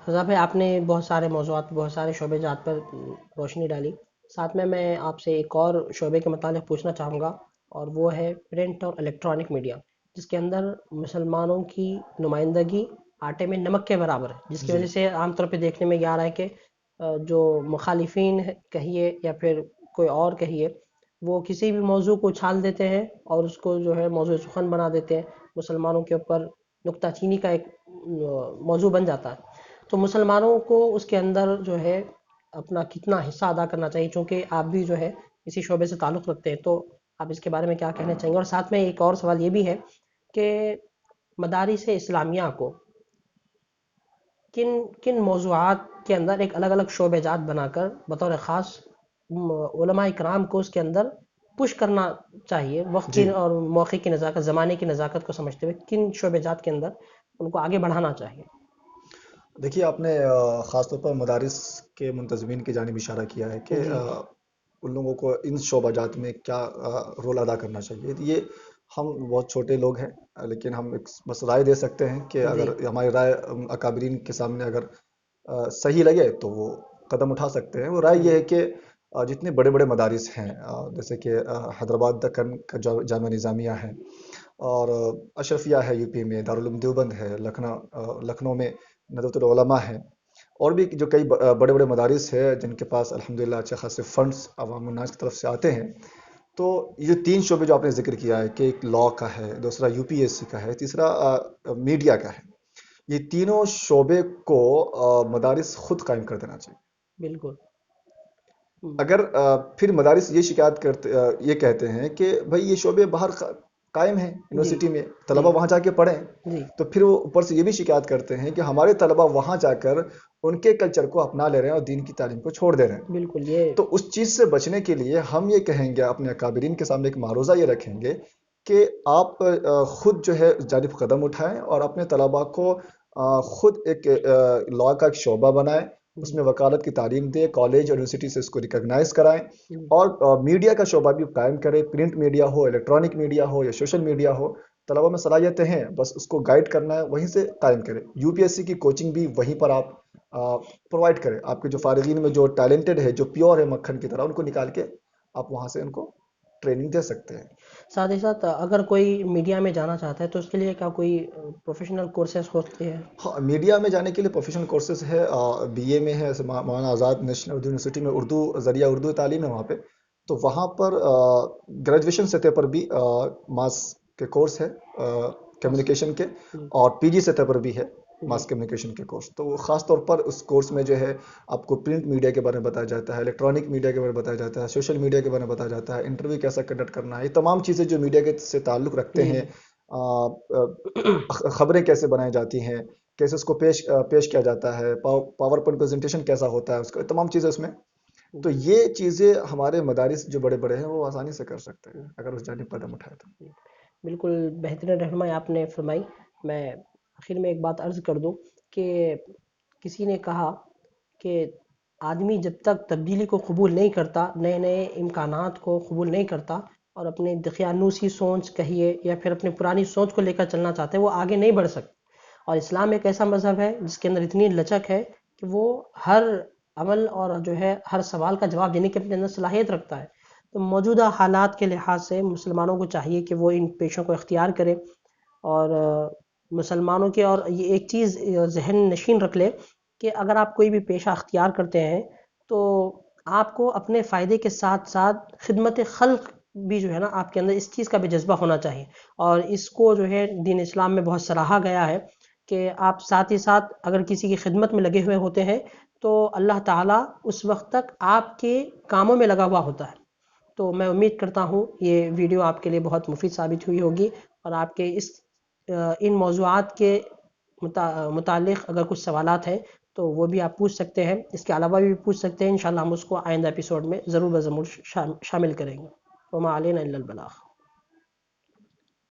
رضا بھائی، آپ نے بہت سارے موضوعات، بہت سارے شعبے جات پر روشنی ڈالی. ساتھ میں آپ سے ایک اور شعبے کے متعلق پوچھنا چاہوں گا، اور وہ ہے پرنٹ اور الیکٹرانک میڈیا، جس کے اندر مسلمانوں کی نمائندگی آٹے میں نمک کے برابر ہے، جس کی جی وجہ سے عام طور پہ دیکھنے میں یہ آ رہا ہے کہ جو مخالفین کہیے یا پھر کوئی اور کہیے، وہ کسی بھی موضوع کو اچھال دیتے ہیں اور اس کو جو ہے موضوع سخن بنا دیتے ہیں، مسلمانوں کے اوپر نکتہ چینی کا ایک موضوع بن جاتا ہے. تو مسلمانوں کو اس کے اندر جو ہے اپنا کتنا حصہ ادا کرنا چاہیے، چونکہ آپ بھی جو ہے اسی شعبے سے تعلق رکھتے ہیں، تو آپ اس کے بارے میں کیا کہنا چاہیں گے؟ اور ساتھ میں ایک اور سوال یہ بھی ہے کہ مدارس اسلامیہ کو کن کن موضوعات کے اندر ایک الگ الگ شعبے جات بنا کر بطور خاص علماء کرام کو اس کے اندر پش کرنا چاہیے، وقت کی جی اور موقع کی نزاکت، زمانے کی نزاکت کو سمجھتے ہوئے کن شعبے جات کے اندر ان کو آگے بڑھانا چاہیے؟ دیکھیے، آپ نے خاص طور پر مدارس کے منتظمین کی جانب اشارہ کیا ہے کہ جی ان لوگوں کو ان شعبہ جات میں کیا رول ادا کرنا چاہیے. یہ ہم بہت چھوٹے لوگ ہیں، لیکن ہم بس رائے دے سکتے ہیں کہ جی اگر ہماری رائے اکابرین کے سامنے اگر صحیح لگے تو وہ قدم اٹھا سکتے ہیں. وہ رائے یہ جی ہے کہ جتنے بڑے بڑے مدارس ہیں، جیسے کہ حیدرآباد دکن کا جامعہ نظامیہ ہے، اور اشرفیہ ہے یو پی میں، دارالعلوم دیوبند ہے، لکھنؤ میں ندوۃ العلماء ہے، اور بھی جو کئی بڑے بڑے مدارس ہیں جن کے پاس الحمدللہ اچھے خاصے فنڈز عوام الناس کی طرف سے آتے ہیں. تو یہ تین شعبے جو آپ نے ذکر کیا ہے کہ ایک لاء کا ہے، دوسرا یو پی ایس سی کا ہے، تیسرا میڈیا کا ہے، یہ تینوں شعبے کو مدارس خود قائم کر دینا چاہیے. بالکل. اگر پھر مدارس یہ شکایت کرتے یہ کہتے ہیں کہ بھائی یہ شعبے باہر قائم ہیں جی یونیورسٹی میں، جی طلبہ وہاں جا کے پڑھیں، جی تو پھر وہ اوپر سے یہ بھی شکایت کرتے ہیں کہ ہمارے طلبہ وہاں جا کر ان کے کلچر کو اپنا لے رہے ہیں اور دین کی تعلیم کو چھوڑ دے رہے ہیں. بالکل. یہ تو اس چیز سے بچنے کے لیے ہم یہ کہیں گے، اپنے اکابرین کے سامنے ایک معروضہ یہ رکھیں گے کہ آپ خود جو ہے اس جانب قدم اٹھائیں اور اپنے طلباء کو خود ایک لاء کا ایک شعبہ بنائیں، اس جی میں وکالت کی تعلیم دے، کالج اور یونیورسٹی سے اس کو ریکگنائز کرائیں، جی اور میڈیا کا شعبہ بھی قائم کرے، پرنٹ میڈیا ہو، الیکٹرانک میڈیا ہو یا سوشل میڈیا ہو. طلباء میں صلاحیتیں ہیں، بس اس کو گائیڈ کرنا ہے، وہیں سے قائم کرے. یو پی ایس سی کی کوچنگ بھی وہیں پر آپ پرووائڈ کریں. آپ کے جو فارغین میں جو ٹیلنٹڈ ہے، جو پیور ہے مکھن کی طرح، ان کو نکال کے آپ وہاں سے ان کو ٹریننگ دے سکتے ہیں. ساتھ ہی ساتھ اگر کوئی میڈیا میں جانا چاہتا ہے تو اس کے لیے کیا کوئی پروفیشنل کورسز ہوتے ہیں؟ ہاں، میڈیا میں جانے کے لیے پروفیشنل کورسز ہے. بی اے میں ہے، مولانا آزاد نیشنل اردو یونیورسٹی میں اردو ذریعہ اردو تعلیم ہے وہاں پہ. تو وہاں پر گریجویشن سطح پر بھی ماس کے کورس ہے کمیونیکیشن کے، جی اور پی جی سطح پر بھی ہے جی ماس کمیونیکیشن کے کورس. تو وہ خاص طور پر اس کورس میں جو ہے آپ کو پرنٹ میڈیا کے بارے میں بتایا جاتا ہے، الیکٹرانک میڈیا کے بارے میں بتایا جاتا ہے، سوشل میڈیا کے بارے میں بتایا جاتا ہے، انٹرویو کیسا کنڈکٹ کرنا ہے. یہ تمام چیزیں جو میڈیا کے سے تعلق رکھتے جی ہیں، جی خبریں کیسے بنائی جاتی ہیں، کیسے اس کو پیش کیا جاتا ہے، پاور پوائنٹ پریزنٹیشن کیسا ہوتا ہے، اس کا تمام چیزیں اس میں. تو یہ چیزیں ہمارے مدارس جو بڑے بڑے ہیں وہ آسانی سے کر سکتے ہیں اگر اس جانب قدم اٹھائے تو. بالکل بہترین رہنمائی آپ نے فرمائی. میں آخر میں ایک بات عرض کر دوں کہ کسی نے کہا کہ آدمی جب تک تبدیلی کو قبول نہیں کرتا، نئے نئے امکانات کو قبول نہیں کرتا، اور اپنے دقیانوسی سوچ کہیے یا پھر اپنی پرانی سوچ کو لے کر چلنا چاہتے ہیں، وہ آگے نہیں بڑھ سکتا. اور اسلام ایک ایسا مذہب ہے جس کے اندر اتنی لچک ہے کہ وہ ہر عمل اور جو ہے ہر سوال کا جواب دینے کی اپنے اندر صلاحیت رکھتا ہے. تو موجودہ حالات کے لحاظ سے مسلمانوں کو چاہیے کہ وہ ان پیشوں کو اختیار کرے، اور مسلمانوں کے، اور یہ ایک چیز ذہن نشین رکھ لے کہ اگر آپ کوئی بھی پیشہ اختیار کرتے ہیں تو آپ کو اپنے فائدے کے ساتھ ساتھ خدمت خلق بھی جو ہے نا آپ کے اندر اس چیز کا بھی جذبہ ہونا چاہیے. اور اس کو جو ہے دین اسلام میں بہت سراہا گیا ہے کہ آپ ساتھ ہی ساتھ اگر کسی کی خدمت میں لگے ہوئے ہوتے ہیں تو اللہ تعالیٰ اس وقت تک آپ کے کاموں میں لگا ہوا ہوتا ہے. تو میں امید کرتا ہوں یہ ویڈیو آپ کے لیے بہت مفید ثابت ہوئی ہوگی، اور آپ کے ان موضوعات کے متعلق اگر کچھ سوالات ہیں تو وہ بھی آپ پوچھ سکتے ہیں، اس کے علاوہ بھی پوچھ سکتے ہیں. انشاءاللہ ہم اس کو آئندہ ایپیسوڈ میں ضرور شامل کریں گے. وما علینا الا البلاغ.